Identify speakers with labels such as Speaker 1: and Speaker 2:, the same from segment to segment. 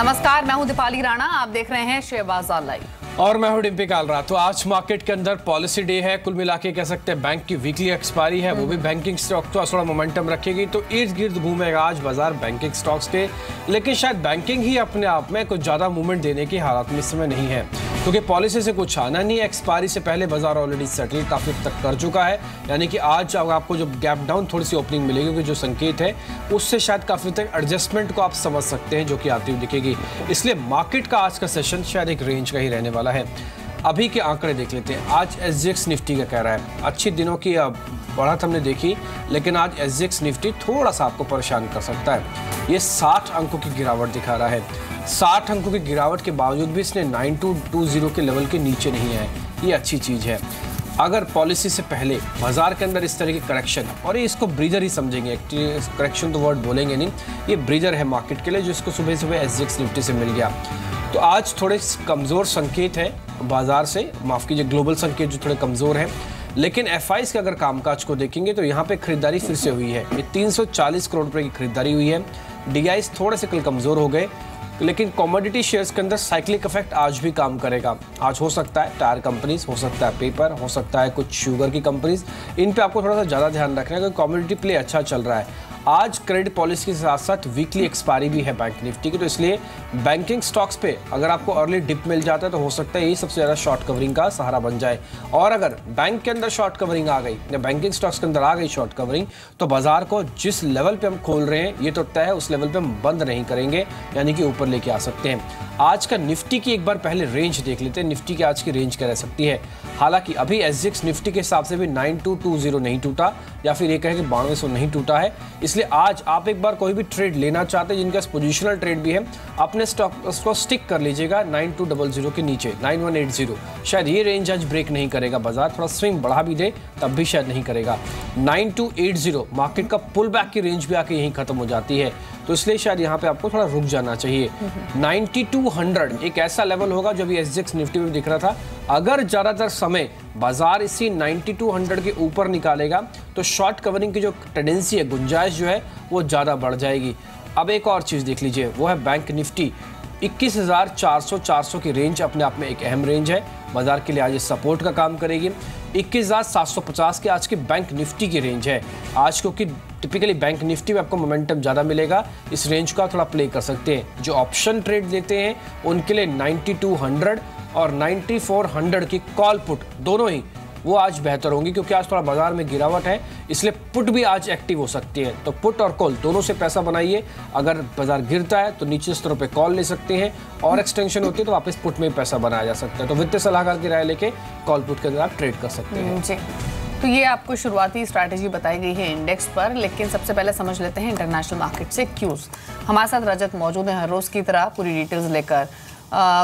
Speaker 1: नमस्कार, मैं हूं दीपाली राणा। आप देख रहे हैं शहबाज लाइव
Speaker 2: और मैं हूं डिम्पी कालरा। तो आज मार्केट के अंदर पॉलिसी डे है। कुल मिला के कह सकते हैं बैंक की वीकली एक्सपायरी है, वो भी बैंकिंग स्टॉक तो थोड़ा मोमेंटम रखेगी। तो इर्द गिर्द घूमेगा आज बाजार बैंकिंग स्टॉक्स के, लेकिन शायद बैंकिंग ही अपने आप में कुछ ज्यादा मूवमेंट देने की हालत में इस समय नहीं है, क्योंकि पॉलिसी से कुछ आना नहीं है। एक्सपायरी से पहले बाजार ऑलरेडी सेटल काफी तक कर चुका है, यानी कि आज आपको जो गैप डाउन थोड़ी सी ओपनिंग मिलेगी, क्योंकि जो संकेत है उससे शायद काफी तक एडजस्टमेंट को आप समझ सकते हैं जो कि आती हुई दिखेगी। इसलिए मार्केट का आज का सेशन शायद एक रेंज का ही रहने वाला है। अभी के आंकड़े देख लेते हैं। आज SGX निफ्टी का कह रहा है अच्छी दिनों की बढ़त हमने देखी, लेकिन आज SGX निफ्टी थोड़ा सा आपको परेशान कर सकता है। ये 60 अंकों की गिरावट दिखा रहा है। 60 अंकों की गिरावट के बावजूद भी इसने 9220 के लेवल के नीचे नहीं है, ये अच्छी चीज़ है। अगर पॉलिसी से पहले बाजार के अंदर इस तरह की करेक्शन, और ये इसको ब्रीजर ही समझेंगे, करेक्शन तो वर्ड बोलेंगे नहीं, ये ब्रीजर है मार्केट के लिए, जो इसको सुबह सुबह SGX निफ्टी से मिल गया। तो आज थोड़े कमज़ोर संकेत है बाजार से, माफ़ कीजिए ग्लोबल संकेत जो थोड़े कमज़ोर हैं। लेकिन FIs के अगर कामकाज को देखेंगे तो यहाँ पे खरीदारी फिर से हुई है। ये 340 करोड़ रुपए की खरीदारी हुई है। DIs थोड़े से कल कमज़ोर हो गए, लेकिन कमोडिटी शेयर्स के अंदर साइक्लिक इफेक्ट आज भी काम करेगा। आज हो सकता है टायर कंपनीज, हो सकता है पेपर, हो सकता है कुछ शुगर की कंपनीज, इन पे आपको थोड़ा सा ज़्यादा ध्यान रखना है, क्योंकि कमोडिटी प्ले अच्छा चल रहा है। आज क्रेडिट पॉलिसी के साथ साथ वीकली एक्सपायरी भी है बैंक निफ्टी की, तो इसलिए बैंकिंग स्टॉक्स पे अगर आपको अर्ली डिप मिल जाता है तो हो सकता है यही सबसे ज़्यादा शॉर्ट कवरिंग का सहारा बन जाए। और अगर बैंक के अंदर शॉर्ट कवरिंग आ गई या बैंकिंग स्टॉक्स के अंदर आ गई शॉर्ट कवरिंग, तो बाजार को जिस लेवल पे हम खोल रहे हैं ये तो तय है, उस लेवल पे हम बंद नहीं करेंगे, यानी कि ऊपर लेके आ सकते हैं। आज का निफ्टी की एक बार पहले रेंज देख लेते हैं। निफ्टी की आज की रेंज क्या रह सकती है। हालांकि अभी SGX निफ्टी के हिसाब से भी 9220 नहीं टूटा, या फिर ये कहें कि 9200 नहीं टूटा है। इसलिए आज आप एक बार कोई भी ट्रेड लेना चाहते हैं, जिनका पोजिशनल ट्रेड भी है, अपने स्टॉक को स्टिक कर लीजिएगा 9200 के नीचे 9180। शायद ये रेंज आज ब्रेक नहीं करेगा, बाजार थोड़ा स्विंग बढ़ा भी दे तब भी शायद नहीं करेगा। 9280 मार्केट का पुल बैक की रेंज भी आके यहीं खत्म हो जाती है, तो इसलिए शायद यहाँ पे आपको थोड़ा रुक जाना चाहिए। 9200 एक ऐसा लेवल होगा जो भी SGX निफ्टी में दिख रहा था। अगर ज़्यादातर समय बाजार इसी 9200 के ऊपर निकालेगा तो शॉर्ट कवरिंग की जो टेंडेंसी है, गुंजाइश जो है, वो ज़्यादा बढ़ जाएगी। अब एक और चीज़ देख लीजिए, वो है बैंक निफ्टी। 21,400 की रेंज अपने आप में एक अहम रेंज है, बाजार के लिए आज सपोर्ट का काम करेगी। 21,750 के आज की बैंक निफ्टी की रेंज है आज, क्योंकि टिपिकली बैंक निफ्टी में आपको मोमेंटम ज़्यादा मिलेगा। इस रेंज का थोड़ा प्ले कर सकते हैं। जो ऑप्शन ट्रेड देते हैं उनके लिए 9200 और 9400 की कॉल पुट दोनों ही वो आज बेहतर होंगी, क्योंकि आज थोड़ा बाजार में गिरावट है, इसलिए पुट भी आज एक्टिव हो सकती है। तो पुट और कॉल दोनों से पैसा बनाइए। अगर बाजार गिरता है तो नीचे स्तरों पे कॉल ले सकते हैं, और एक्सटेंशन होती है तो वापस पुट में पैसा बनाया जा सकता है। तो वित्तीय सलाहकार की राय लेके कॉल पुट के अंदर आप ट्रेड कर सकते हैं।
Speaker 1: जी, तो ये आपको शुरुआती स्ट्रैटेजी बताई गई है इंडेक्स पर, लेकिन सबसे पहले समझ लेते हैं इंटरनेशनल मार्केट से क्यूज। हमारे साथ रजत मौजूद है हर रोज की तरह पूरी डिटेल्स लेकर।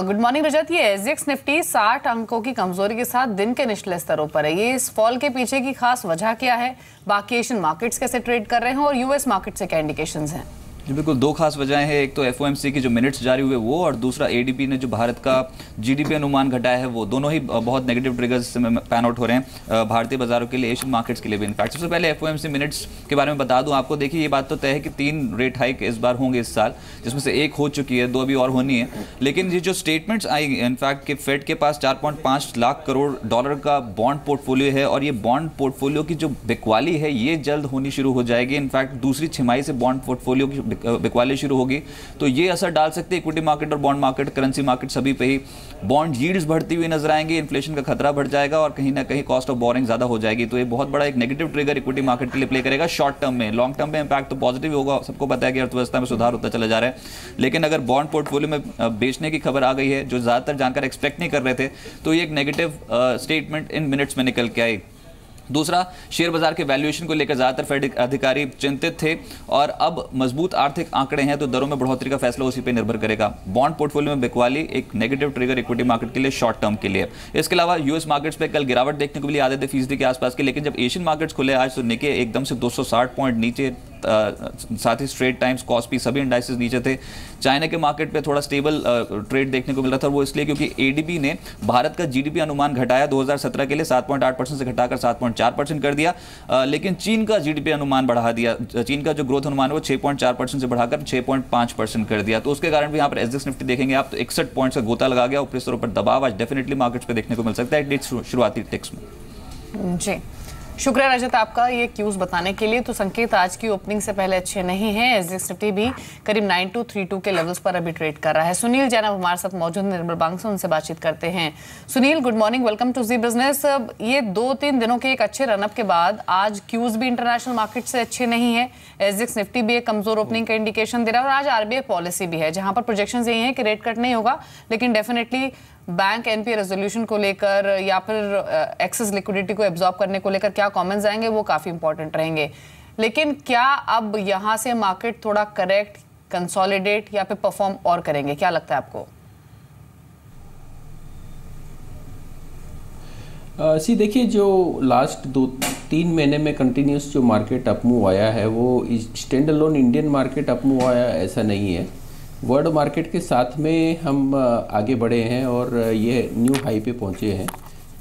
Speaker 1: गुड मॉर्निंग रजत। ये SGX निफ्टी 60 अंकों की कमजोरी के साथ दिन के निचले स्तरों पर है। ये इस फॉल के पीछे की खास वजह क्या है? बाकी एशियन मार्केट्स कैसे ट्रेड कर रहे हैं और US मार्केट से क्या इंडिकेशंस हैं?
Speaker 3: जी बिल्कुल, दो खास वजहें हैं। एक तो FOMC की जो मिनट्स जारी हुए वो, और दूसरा ADP ने जो भारत का GDP अनुमान घटाया है वो। दोनों ही बहुत नेगेटिव ट्रिगर्स पैन आउट हो रहे हैं भारतीय बाजारों के लिए, एशियन मार्केट्स के लिए भी। इनफैक्ट सबसे पहले FOMC मिनट्स के बारे में बता दूं आपको। देखिए, ये बात तो तय है कि 3 रेट हाइक इस बार होंगे इस साल, जिसमें से एक हो चुकी है, 2 अभी और होनी है। लेकिन ये जो स्टेटमेंट्स आई, इनफैक्ट कि फेड के पास 4.5 लाख करोड़ डॉलर का बॉन्ड पोर्टफोलियो है, और ये बॉन्ड पोर्टफोलियो की जो बिकवाली है ये जल्द होनी शुरू हो जाएगी। इनफैक्ट दूसरी छमाही से बॉन्ड पोर्टफोलियो की बिकवाली शुरू होगी, तो ये असर डाल सकते हैं इक्विटी मार्केट और बॉन्ड मार्केट, करेंसी मार्केट सभी पे ही। बॉन्ड यील्ड्स बढ़ती हुई नजर आएंगी, इन्फ्लेशन का खतरा बढ़ जाएगा, और कहीं ना कहीं कॉस्ट ऑफ बोरिंग ज्यादा हो जाएगी। तो ये बहुत बड़ा एक नेगेटिव ट्रिगर इक्विटी मार्केट के लिए प्ले करेगा शॉर्ट टर्म में। लॉन्ग टर्म में इंपैक्ट तो पॉजिटिव होगा, सबको पता है कि अर्थव्यवस्था में सुधार होता चला जा रहा है। लेकिन अगर बॉन्ड पोर्टफोलियो में बेचने की खबर आ गई है, जो ज्यादातर जानकार एक्सपेक्ट नहीं कर रहे थे, तो ये एक नेगेटिव स्टेटमेंट इन मिनट्स में निकल के आई। दूसरा, शेयर बाजार के वैल्यूएशन को लेकर ज्यादातर फेड अधिकारी चिंतित थे, और अब मजबूत आर्थिक आंकड़े हैं तो दरों में बढ़ोतरी का फैसला उसी पे निर्भर करेगा। बॉन्ड पोर्टफोलियो में बिकवाली एक नेगेटिव ट्रिगर इक्विटी मार्केट के लिए शॉर्ट टर्म के लिए। इसके अलावा US मार्केट्स पे कल गिरावट देखने को मिली आधे-आधे फीसदी के आसपास के, लेकिन जब एशियन मार्केट्स खुले आज तो निके एकदम से 260 पॉइंट नीचे साथ ही स्ट्रेट टाइम्स, कॉस्पी सभी इंडाइसेस नीचे थे। चाइना के मार्केट पे थोड़ा स्टेबल ट्रेड देखने को मिल रहा था, वो इसलिए क्योंकि एडीबी ने भारत का जीडीपी अनुमान घटाया 2017 के लिए 7.8% से घटाकर 7.4% कर दिया, लेकिन चीन का जीडीपी अनुमान बढ़ा दिया। चीन का जो ग्रोथ अनुमान है वो 6.4% से बढ़ाकर 6.5% कर दिया। तो उसके कारण भी यहाँ पर एसजीएक्स निफ्टी देखेंगे आप तो 61 पॉइंट्स का गोता लगा गया, ऊपर से ऊपर दबाव आज डेफिनेटली मार्केट्स पे देखने को मिल सकता है शुरुआती टिक्स में।
Speaker 1: जी, शुक्रिया रजत आपका ये क्यूज बताने के लिए। तो संकेत आज की ओपनिंग से पहले अच्छे नहीं है, एसजीएक्स निफ्टी भी करीब 9232 के लेवल्स पर अभी ट्रेड कर रहा है। सुनील जैन हमारे साथ मौजूद निर्मल बैंक से, उनसे बातचीत करते हैं। Sunil, good morning, welcome to Zee Business. ये 2-3 दिनों के एक अच्छे रनअप के बाद आज क्यूज भी इंटरनेशनल मार्केट से अच्छे नहीं है, एसजीएक्स निफ्टी भी एक कमजोर ओपनिंग का इंडिकेशन दे रहा है, और आज आरबीआई पॉलिसी भी है जहां पर प्रोजेक्शंस यही है कि रेट कट नहीं होगा, लेकिन डेफिनेटली बैंक एनपीए रेजोल्यूशन को लेकर या फिर एक्सेस लिक्विडिटी को एब्जॉर्ब करने को लेकर क्या कमेंट्स आएंगे वो काफी इंपॉर्टेंट रहेंगे। लेकिन क्या अब यहां से मार्केट थोड़ा करेक्ट, कंसोलिडेट या फिर परफॉर्म और करेंगे, क्या लगता है आपको?
Speaker 4: देखिए, जो लास्ट 2-3 महीने में कंटिन्यूस जो मार्केट अपमूव आया है वो stand alone Indian market up move आया ऐसा नहीं है। वर्ल्ड मार्केट के साथ में हम आगे बढ़े हैं और ये न्यू हाई पे पहुँचे हैं।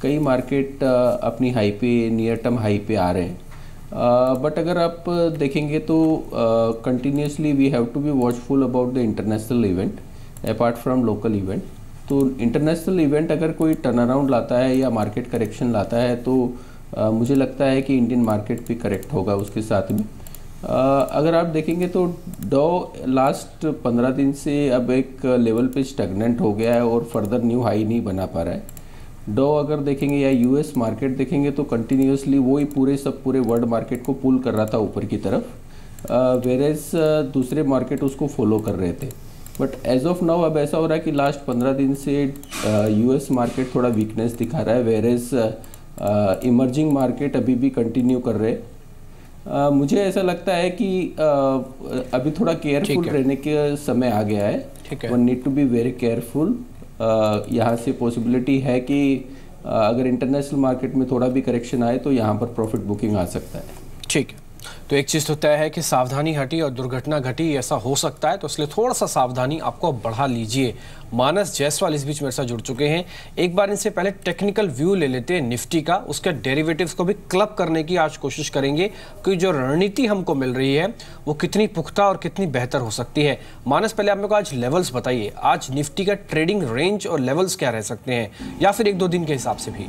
Speaker 4: कई मार्केट अपनी हाई पे, नियर टर्म हाई पे आ रहे हैं, बट अगर आप देखेंगे तो continuously we have to be watchful about the international event apart from local event. तो इंटरनेशनल इवेंट अगर कोई टर्न अराउंड लाता है या मार्केट करेक्शन लाता है तो मुझे लगता है कि इंडियन मार्केट भी करेक्ट होगा उसके साथ में। अगर आप देखेंगे तो डॉ लास्ट 15 दिन से अब एक लेवल पे स्टैग्नेंट हो गया है और फर्दर न्यू हाई नहीं बना पा रहा है। डॉ अगर देखेंगे या यूएस मार्केट देखेंगे तो कंटिन्यूसली वो ही पूरे वर्ल्ड मार्केट को पुल कर रहा था ऊपर की तरफ, वेरेज दूसरे मार्केट उसको फॉलो कर रहे थे। बट एज ऑफ नाउ अब ऐसा हो रहा है कि लास्ट 15 दिन से यूएस मार्केट थोड़ा वीकनेस दिखा रहा है, वेरेज इमर्जिंग मार्केट अभी भी कंटिन्यू कर रहे हैं। मुझे ऐसा लगता है कि अभी थोड़ा केयरफुल रहने के समय आ गया है। One need to be very careful. यहाँ से पॉसिबिलिटी है कि अगर इंटरनेशनल मार्केट में थोड़ा भी करेक्शन आए तो यहाँ पर प्रॉफिट बुकिंग आ सकता है।
Speaker 2: ठीक है, तो एक चीज़ तो तय है कि सावधानी हटी और दुर्घटना घटी, ऐसा हो सकता है, तो इसलिए थोड़ा सा सावधानी आपको बढ़ा लीजिए। मानस जायसवाल इस बीच मेरे साथ जुड़ चुके हैं। एक बार इनसे पहले टेक्निकल व्यू ले लेते हैं निफ्टी का, उसके डेरिवेटिव्स को भी क्लब करने की आज कोशिश करेंगे कि जो रणनीति हमको मिल रही है वो कितनी पुख्ता और कितनी बेहतर हो सकती है। मानस, पहले आप मेरे को आज लेवल्स बताइए, आज निफ्टी का ट्रेडिंग रेंज और लेवल्स क्या रह सकते हैं, या फिर 1-2 दिन के हिसाब से भी?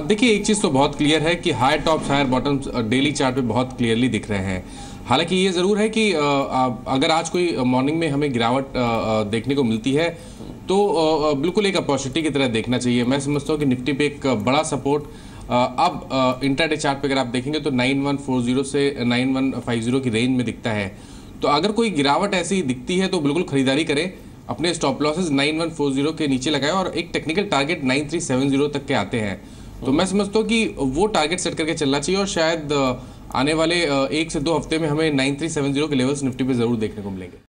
Speaker 5: देखिए, एक चीज़ तो बहुत क्लियर है कि higher tops higher bottoms daily chart पे बहुत क्लियरली दिख रहे हैं। हालांकि ये ज़रूर है कि अगर आज कोई मॉर्निंग में हमें गिरावट देखने को मिलती है तो बिल्कुल एक अपॉर्चुनिटी की तरह देखना चाहिए। मैं समझता हूँ कि निफ्टी पे एक बड़ा सपोर्ट अब इंट्राडे चार्ट पे अगर आप देखेंगे तो 9140 से 9150 की रेंज में दिखता है। तो अगर कोई गिरावट ऐसी दिखती है तो बिल्कुल खरीदारी करें, अपने स्टॉप लॉसेस 9140 के नीचे लगाएं और एक टेक्निकल टारगेट 9370 तक के आते हैं। तो मैं समझता हूँ कि वो टारगेट सेट करके चलना चाहिए और शायद आने वाले 1 से 2 हफ्ते में हमें 9370 के लेवल्स निफ्टी पे जरूर देखने को मिलेंगे।